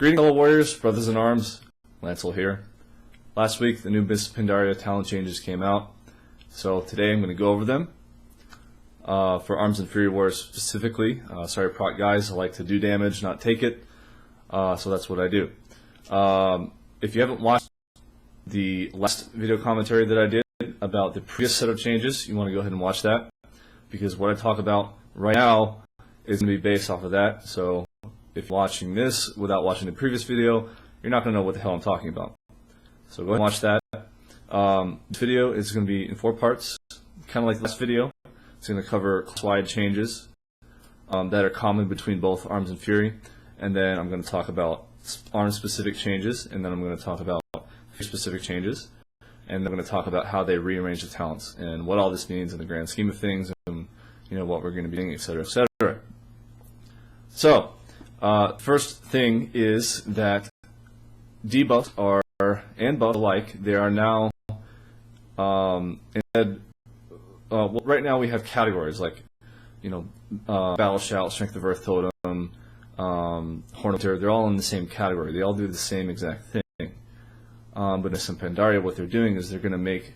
Greetings, fellow warriors, brothers in arms. Lancel here. Last week, the new Miss Pandaria talent changes came out, so today I'm going to go over them. For Arms and Fury Warriors specifically, sorry proc guys, I like to do damage, not take it, so that's what I do. If you haven't watched the last video commentary that I did about the previous set of changes, you want to go ahead and watch that, because what I talk about right now is going to be based off of that. So if you're watching this without watching the previous video, you're not going to know what the hell I'm talking about. So go ahead and watch that. This video is going to be in 4 parts, kind of like the last video. It's going to cover class-wide changes that are common between both Arms and Fury, and then I'm going to talk about Arms-specific changes, and then I'm going to talk about Fury-specific changes, and then I'm going to talk about how they rearrange the talents and what all this means in the grand scheme of things, and what we're going to be doing, etc., etc. So, first thing is that debuffs are, and buffs alike, they are now, instead, well, right now we have categories like, Battle Shout, Strength of Earth Totem, Horn of Terror. They're all in the same category. They all do the same exact thing. But in some Pandaria, what they're doing is they're going to make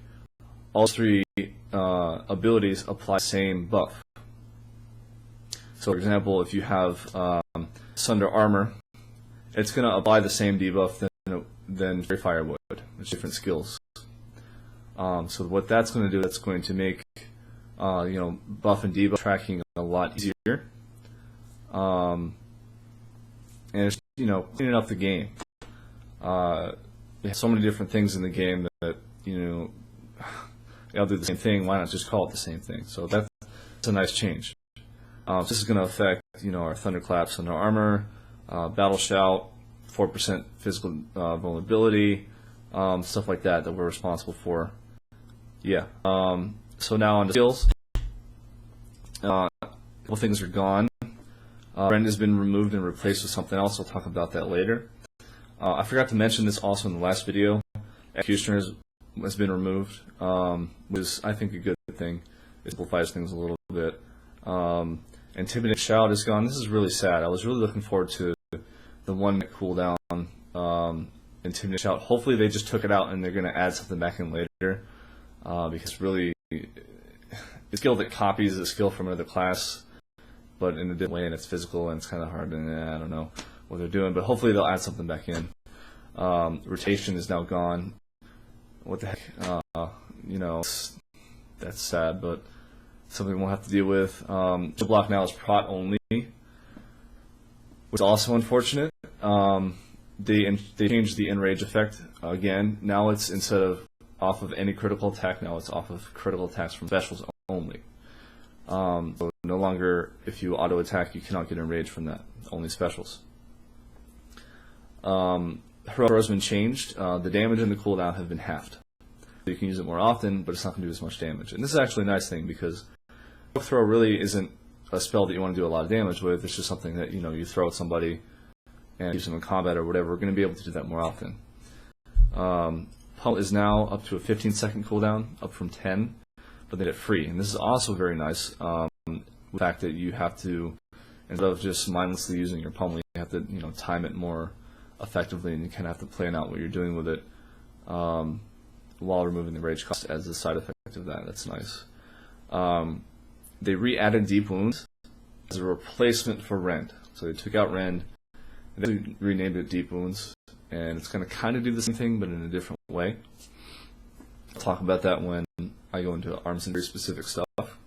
all 3 abilities apply the same buff. So, for example, if you have Sunder Armor, it's going to apply the same debuff than Fairy Fire would, with different skills. So what that's going to do, that's going to make buff and debuff tracking a lot easier, and it's cleaning up the game. There's so many different things in the game that they all do the same thing. Why not just call it the same thing? So that's a nice change. This is going to affect our Thunderclaps and our armor, Battle Shout, 4% physical vulnerability, stuff like that we're responsible for. Yeah. So now on to skills. A couple things are gone. Rend has been removed and replaced with something else. I'll talk about that later. I forgot to mention this also in the last video. Executioner has been removed, which is, I think, a good thing. It simplifies things a little bit. Intimidate Shout is gone. This is really sad. I was really looking forward to the 1-minute cooldown Intimidate Shout. Hopefully they just took it out and they're going to add something back in later, because really a skill that copies a skill from another class, but in a different way, and it's physical and it's kind of hard, and I don't know what they're doing, but hopefully they'll add something back in. Rotation is now gone. What the heck? That's sad, but something we'll have to deal with. The block now is prot only, which is also unfortunate. They changed the enrage effect again. Now it's, instead of off of any critical attack, now it's off of critical attacks from specials only. So no longer, if you auto attack, you cannot get enraged from that. Only specials. Throw has been changed. The damage and the cooldown have been halved. You can use it more often, but it's not going to do as much damage. And this is actually a nice thing, because throw really isn't a spell that you want to do a lot of damage with. It's just something that you throw at somebody and use them in combat or whatever. We're going to be able to do that more often. Pummel is now up to a 15-second cooldown, up from 10, but they get it free. And this is also very nice. The fact that you have to, instead of just mindlessly using your pummel, you have to time it more effectively, and you kind of have to plan out what you're doing with it while removing the rage cost as a side effect of that. That's nice. They re-added Deep Wounds as a replacement for Rend. So they took out Rend, and they renamed it Deep Wounds, and it's going to kind of do the same thing, but in a different way. I'll talk about that when I go into Arms and Fury specific stuff.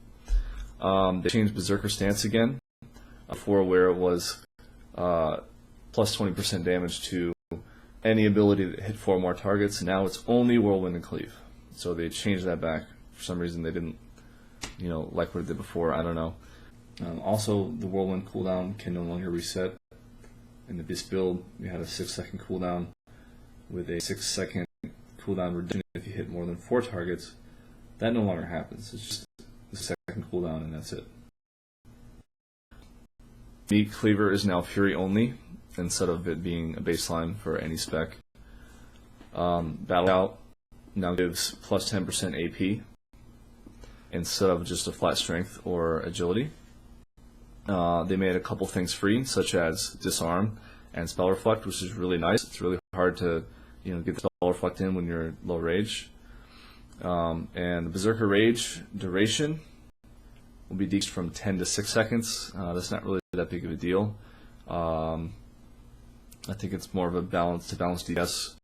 They changed Berserker Stance again, before where it was plus 20% damage to any ability that hit 4 more targets. Now it's only Whirlwind and Cleave. So they changed that back. For some reason they didn't like what it did before. I don't know. Also, the Whirlwind cooldown can no longer reset. In this build, we had a 6-second cooldown with a 6-second cooldown reduction if you hit more than 4 targets. That no longer happens. It's just the 2nd cooldown, and that's it. Meat Cleaver is now Fury only, instead of it being a baseline for any spec. Battle Shout now gives plus 10% AP instead of just a flat strength or agility. They made a couple things free, such as Disarm and Spell Reflect, which is really nice. It's really hard to get the Spell Reflect in when you're low rage. And the Berserker Rage duration will be decreased from 10 to 6 seconds. That's not really that big of a deal. I think it's more of a balance DPS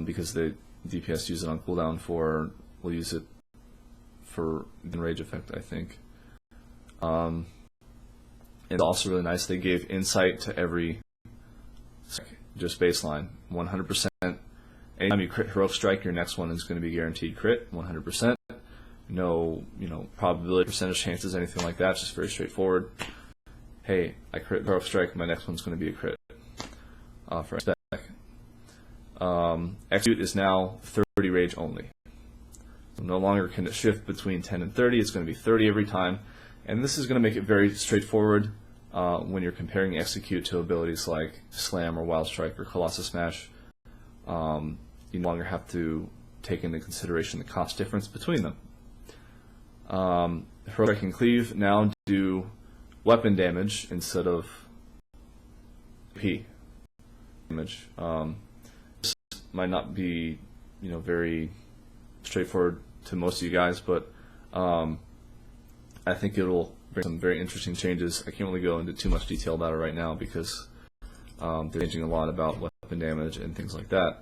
because the DPS use it on cooldown will use it for the rage effect, I think. It's also really nice. They gave insight to every just baseline 100%. Anytime you crit Heroic Strike, your next one is going to be guaranteed crit 100%. No, probability, percentage chances, anything like that. It's just very straightforward. Hey, I crit Heroic Strike, my next one's going to be a crit for spec. Execute is now 30 rage only. So no longer can it shift between 10 and 30. It's going to be 30 every time. And this is going to make it very straightforward when you're comparing Execute to abilities like Slam or Wild Strike or Colossus Smash. You no longer have to take into consideration the cost difference between them. Heroic Strike and Cleave now do weapon damage instead of P damage. This might not be very straightforward to most of you guys, but I think it'll bring some very interesting changes. I can't really go into too much detail about it right now because they're changing a lot about weapon damage and things like that.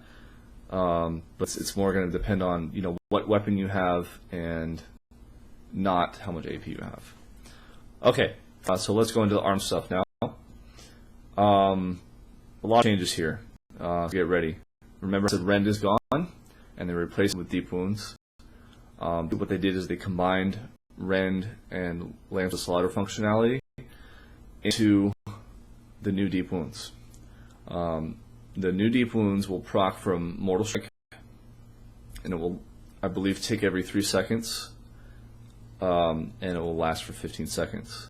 But it's more going to depend on what weapon you have and not how much AP you have. Okay, so let's go into the arm stuff now. A lot of changes here. Get ready. Remember, I said Rend is gone, and they replaced it with Deep Wounds. What they did is they combined Rend and Lambs of Slaughter functionality into the new Deep Wounds. The new Deep Wounds will proc from Mortal Strike, and it will, I believe, tick every 3 seconds, and it will last for 15 seconds.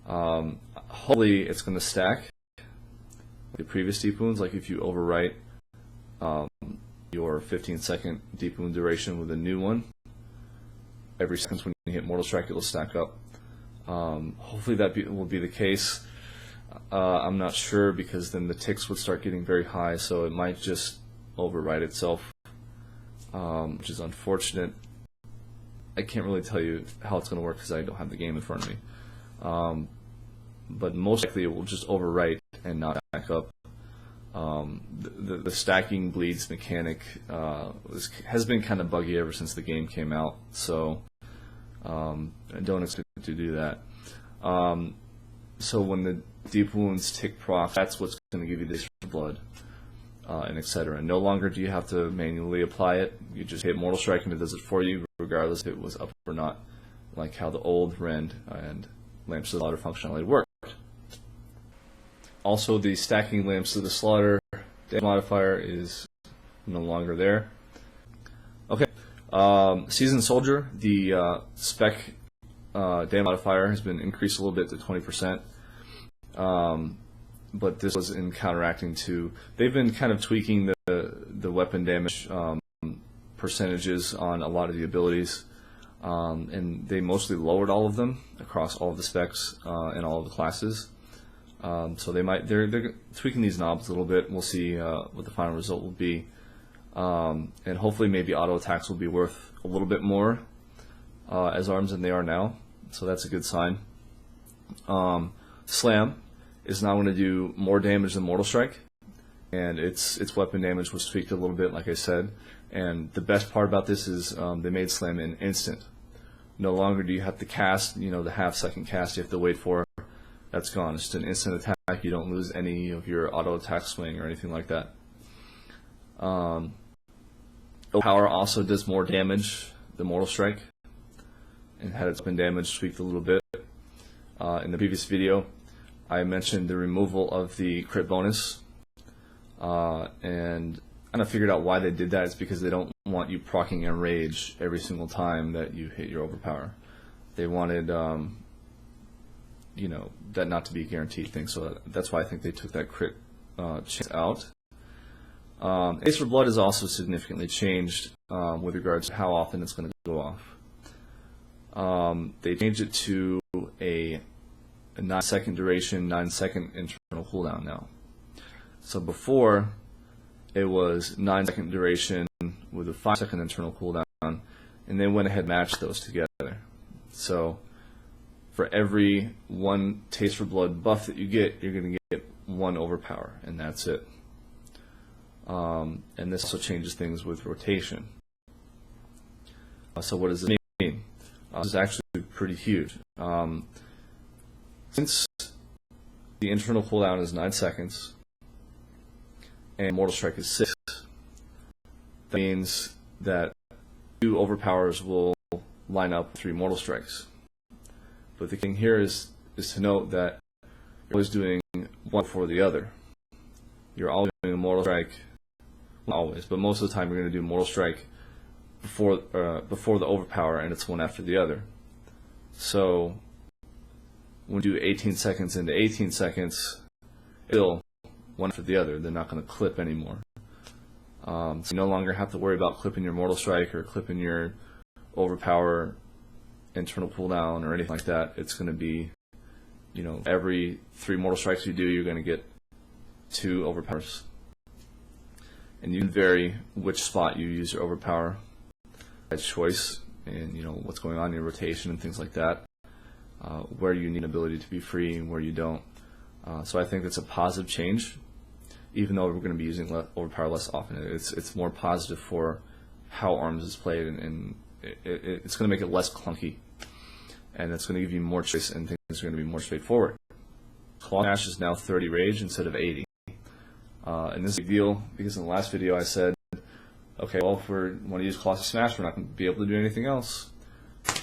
Hopefully, it's going to stack the previous Deep Wounds, like if you overwrite your 15-second Deep Wound duration with a new one, every second when you hit Mortal Strike, it'll stack up. Hopefully that will be the case. I'm not sure because then the ticks would start getting very high, so it might just overwrite itself, which is unfortunate. I can't really tell you how it's going to work because I don't have the game in front of me. But most likely it will just overwrite and not stack up. The stacking bleeds mechanic has been kind of buggy ever since the game came out, so I don't expect it to do that. So when the Deep Wounds tick proc, that's what's going to give you this blood, and etc. No longer do you have to manually apply it. You just hit Mortal Strike and it does it for you, regardless if it was up or not, like how the old Rend and Lamps of the Slaughter functionality worked. Also, the stacking Lamps of the Slaughter damage modifier is no longer there. Okay, Seasoned Soldier, the spec damage modifier has been increased a little bit to 20%. But this was in counteracting to, they've been kind of tweaking the weapon damage percentages on a lot of the abilities, and they mostly lowered all of them across all of the specs and all of the classes. So they're tweaking these knobs a little bit. We'll see what the final result will be, and hopefully maybe auto attacks will be worth a little bit more as arms than they are now. So that's a good sign. Slam is now going to do more damage than Mortal Strike, and its weapon damage was tweaked a little bit, like I said. And the best part about this is they made Slam an instant. No longer do you have to cast, the half-second cast you have to wait for. That's gone. It's just an instant attack. You don't lose any of your auto attack swing or anything like that. Power also does more damage than Mortal Strike, and had its weapon damage tweaked a little bit. In the previous video, I mentioned the removal of the crit bonus, and I kind of figured out why they did that. It's because they don't want you proccing Enrage every single time that you hit your overpower. They wanted that not to be a guaranteed thing, so that's why I think they took that crit chance out. Ace for Blood has also significantly changed with regards to how often it's going to go off. They changed it to a 9-second duration, 9-second internal cooldown now. So before, it was 9-second duration with a 5-second internal cooldown, and they went ahead and matched those together. So for every 1 Taste for Blood buff that you get, you're going to get 1 overpower, and that's it. And this also changes things with rotation. So what does this mean? This is actually pretty huge. Since the internal cooldown is 9 seconds, and Mortal Strike is 6, that means that 2 overpowers will line up 3 Mortal Strikes. But the thing here is to note that you're always doing one before the other. You're always doing a Mortal Strike, not always, but most of the time you're going to do Mortal Strike before the overpower, and it's one after the other. So when you do 18 seconds into 18 seconds, it'll one after the other. They're not going to clip anymore. So you no longer have to worry about clipping your Mortal Strike or clipping your overpower internal cooldown or anything like that. It's going to be, every 3 Mortal Strikes you do, you're going to get 2 overpowers. And you can vary which spot you use your overpower by choice, and what's going on in your rotation and things like that. Where you need an ability to be free and where you don't. So I think it's a positive change, even though we're going to be using overpower less often. It's more positive for how ARMS is played, and it's going to make it less clunky, and it's going to give you more choice, and things are going to be more straightforward. Claw Smash is now 30 rage instead of 80. And this is a big deal because in the last video I said, okay, well, if we want to use Claw Smash, we're not going to be able to do anything else.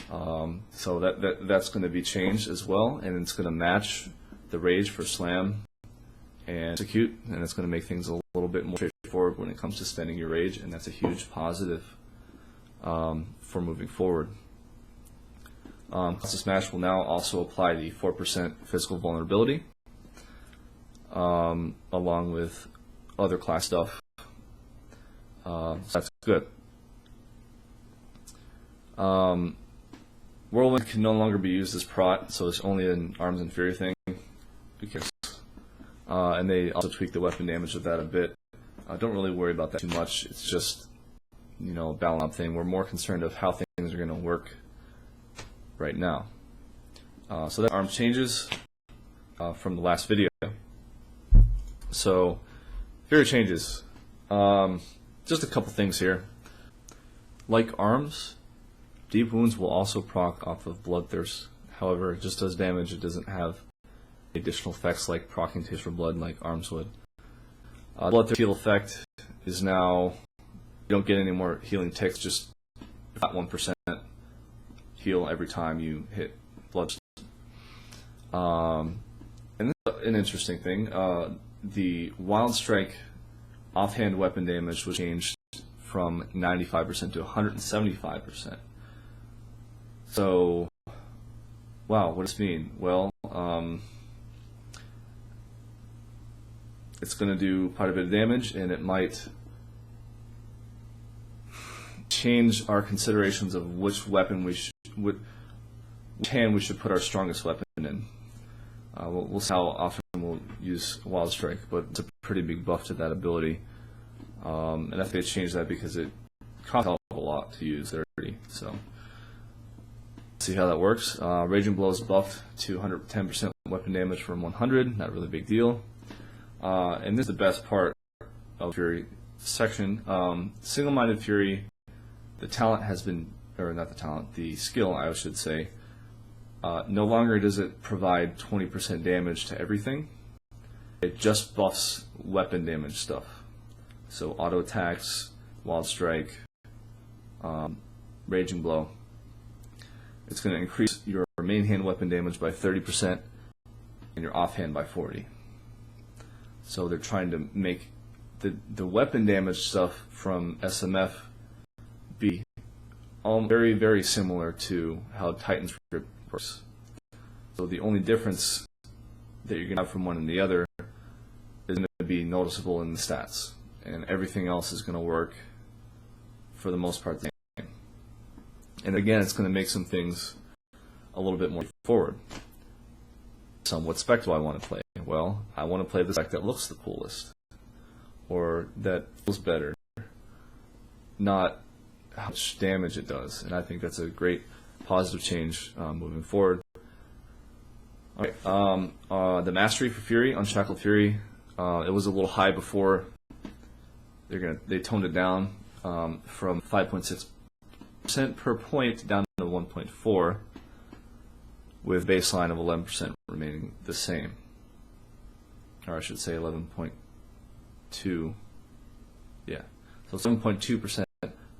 So that's going to be changed as well, and it's going to match the rage for Slam and Execute, and it's going to make things a little bit more straightforward when it comes to spending your rage, and that's a huge positive for moving forward. Claw Smash will now also apply the 4% physical vulnerability, along with other class stuff. So that's good. Whirlwind can no longer be used as prot, so it's only an ARMS and Fury thing. Who cares? And they also tweak the weapon damage of that a bit. Don't really worry about that too much. It's just, a balance up thing. We're more concerned of how things are going to work right now. So that ARMS changes from the last video. So, Fury changes. Just a couple things here. Like ARMS, Deep Wounds will also proc off of Bloodthirst. However, it just does damage. It doesn't have additional effects like proccing Taste for Blood like ARMS would. Bloodthirst heal effect is now, you don't get any more healing ticks, just 1% heal every time you hit Bloodthirst. And this is an interesting thing. The Wild Strike offhand weapon damage was changed from 95% to 175%. So, wow, what does this mean? Well, it's going to do quite a bit of damage, and it might change our considerations of which weapon which hand we should put our strongest weapon in. We'll see how often we'll use Wild Strike, but it's a pretty big buff to that ability. And I think they changed that because it costs a lot to use 30. So, see how that works. Raging Blow is buffed to 110% weapon damage from 100. Not really a big deal. And this is the best part of Fury section. Single-minded Fury, the talent has been, or not the talent, the skill, I should say. No longer does it provide 20% damage to everything. It just buffs weapon damage stuff. So auto attacks, Wild Strike, Raging Blow. It's going to increase your main hand weapon damage by 30% and your offhand by 40%. So they're trying to make the weapon damage stuff from SMF be very, very similar to how Titan's Grip works. So the only difference that you're going to have from one and the other is going to be noticeable in the stats. And everything else is going to work, for the most part, the same. And again, it's going to make some things a little bit more forward. What spec do I want to play? well, I want to play the deck that looks the coolest, or that feels better, not how much damage it does. And I think that's a great positive change moving forward. All right, the mastery for Fury, Unshackled Fury, it was a little high before. They toned it down from 5.6% per point down to 1.4, with baseline of 11% remaining the same, or I should say 11.2. Yeah, so 7.2%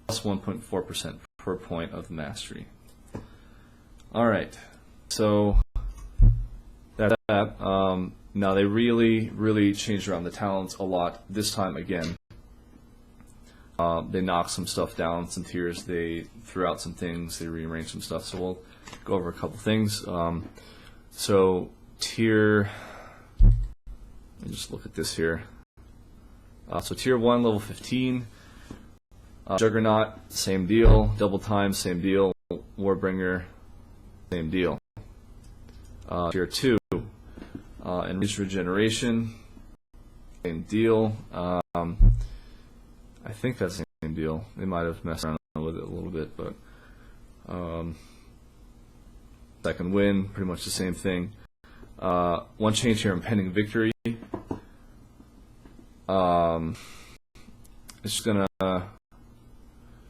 plus 1.4% per point of mastery. All right, so that's that. Now they really changed around the talents a lot this time again. They knocked some stuff down, some tiers. They threw out some things. They rearranged some stuff. So we'll go over a couple things. So tier, let me just look at this here. So tier 1, level 15. Juggernaut, same deal. Double Time, same deal. Warbringer, same deal. Tier 2, Enriched Regeneration, same deal. I think that's the same deal. They might have messed around with it a little bit, but Second Wind, pretty much the same thing. One change here, Impending Victory. It's just gonna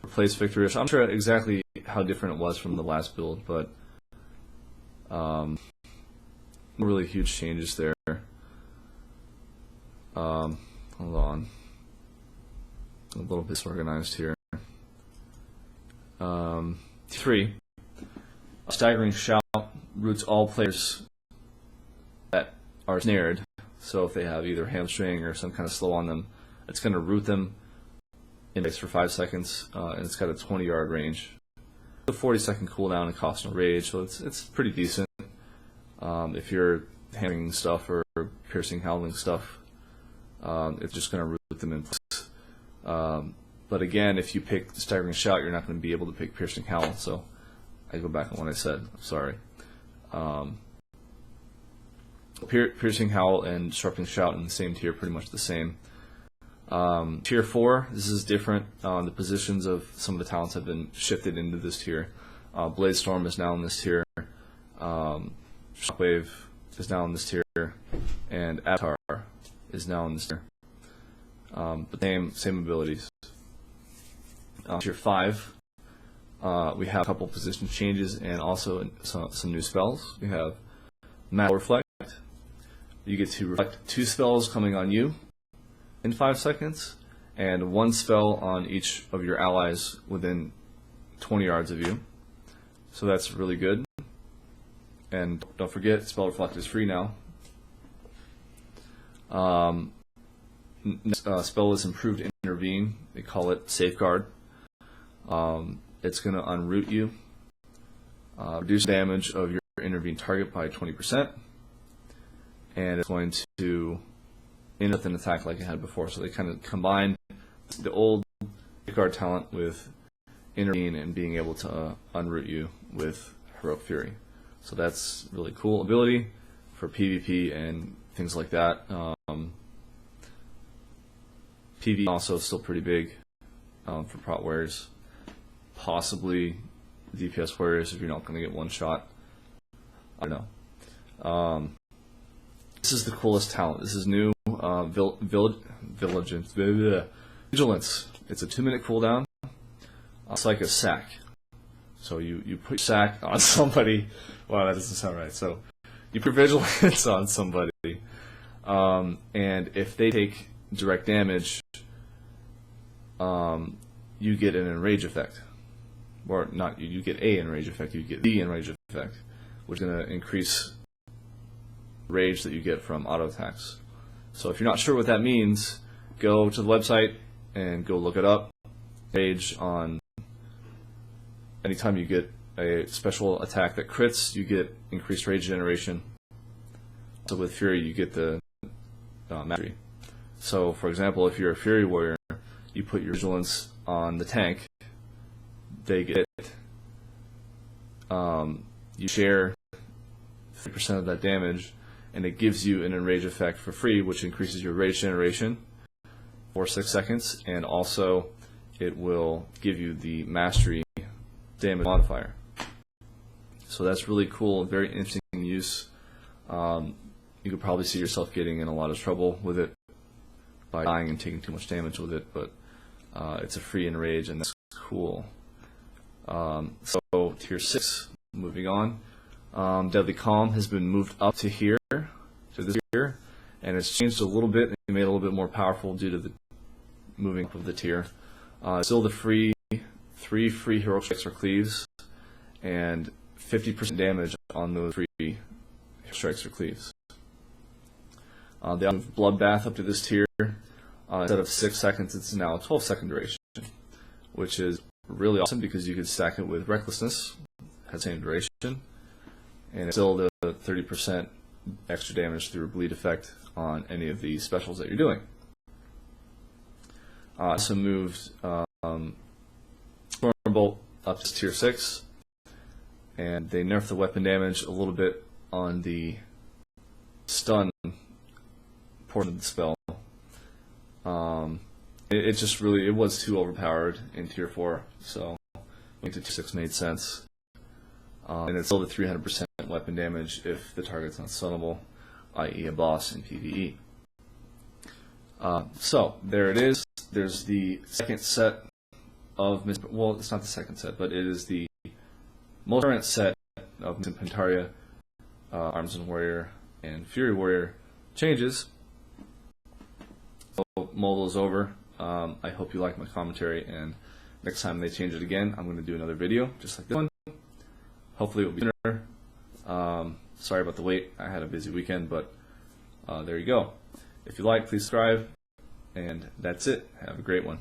replace Victory. I'm not sure exactly how different it was from the last build, but really huge changes there. Hold on. A little bit disorganized here. 3. Staggering Shout roots all players that are snared. So if they have either hamstring or some kind of slow on them, it's going to root them in base for 5 seconds, and it's got a 20-yard range. A 40-second cooldown and cost no rage, so it's pretty decent. If you're hammering stuff or piercing howling stuff, it's just going to root them in place. But again, if you pick Staggering Shout, you're not going to be able to pick Piercing Howl, so I go back on what I said. I'm sorry. Piercing Howl and Disrupting Shout in the same tier, pretty much the same. Tier 4, this is different. The positions of some of the talents have been shifted into this tier. Blaze Storm is now in this tier. Shockwave is now in this tier. And Avatar is now in this tier. But same abilities. Tier 5, we have a couple position changes and also some new spells. We have Mad Reflect. You get to reflect 2 spells coming on you in 5 seconds, and 1 spell on each of your allies within 20 yards of you. So that's really good. And don't forget, Spell Reflect is free now. Spell is Improved Intervene. They call it Safeguard. It's going to unroot you, reduce damage of your intervene target by 20%, and it's going to end with an attack like it had before. So they kind of combine the old Safeguard talent with intervene and being able to unroot you with Heroic Fury. So that's really cool ability for PvP and things like that. PvE also still pretty big for Prot Warriors. Possibly DPS Warriors if you're not going to get one shot. I don't know. This is the coolest talent. This is new. Vigilance. It's a 2-minute cooldown. It's like a sack. So you put your sack on somebody. Wow, that doesn't sound right. So you put Vigilance on somebody, and if they take direct damage, you get an enrage effect. Or not, you get a enrage effect, you get the enrage effect, which is going to increase rage that you get from auto attacks. So if you're not sure what that means, go to the website and go look it up. Rage on anytime you get a special attack that crits, you get increased rage generation. So with Fury, you get the mastery. So for example, if you're a Fury Warrior, you put your Vigilance on the tank, they get you share 50% of that damage, and it gives you an enrage effect for free, which increases your rage generation for 6 seconds, and also it will give you the mastery damage modifier. So that's really cool, very interesting use. You could probably see yourself getting in a lot of trouble with it by dying and taking too much damage with it, but it's a free enrage, and that's cool. So tier 6, moving on. Deadly Calm has been moved up to here, to this tier, and it's changed a little bit. It made it a little bit more powerful due to the moving up of the tier. Still the three free heroic strikes or cleaves, and 50% damage on those 3 strikes or cleaves. They moved Bloodbath up to this tier. Instead of 6 seconds, it's now a 12-second duration, which is really awesome because you could stack it with Recklessness, has the same duration, and it's still the 30% extra damage through a bleed effect on any of the specials that you're doing. Also moved Stormbolt up to tier 6, and they nerfed the weapon damage a little bit on the stun portion of the spell. It just really, it was too overpowered in tier 4, so going to tier 6 made sense. And it's still the 300% weapon damage if the target's not stunnable, i.e. a boss in PvE. So there it is. There's the second set of, well, it's not the second set, but it is the most current set of Pandaria, Arms Warrior, and Fury Warrior changes. So Moldal's over. I hope you like my commentary, and next time they change it again, I'm going to do another video just like this one. Hopefully it will be sooner. Sorry about the wait. I had a busy weekend, but there you go. If you like, please subscribe, and that's it. Have a great one.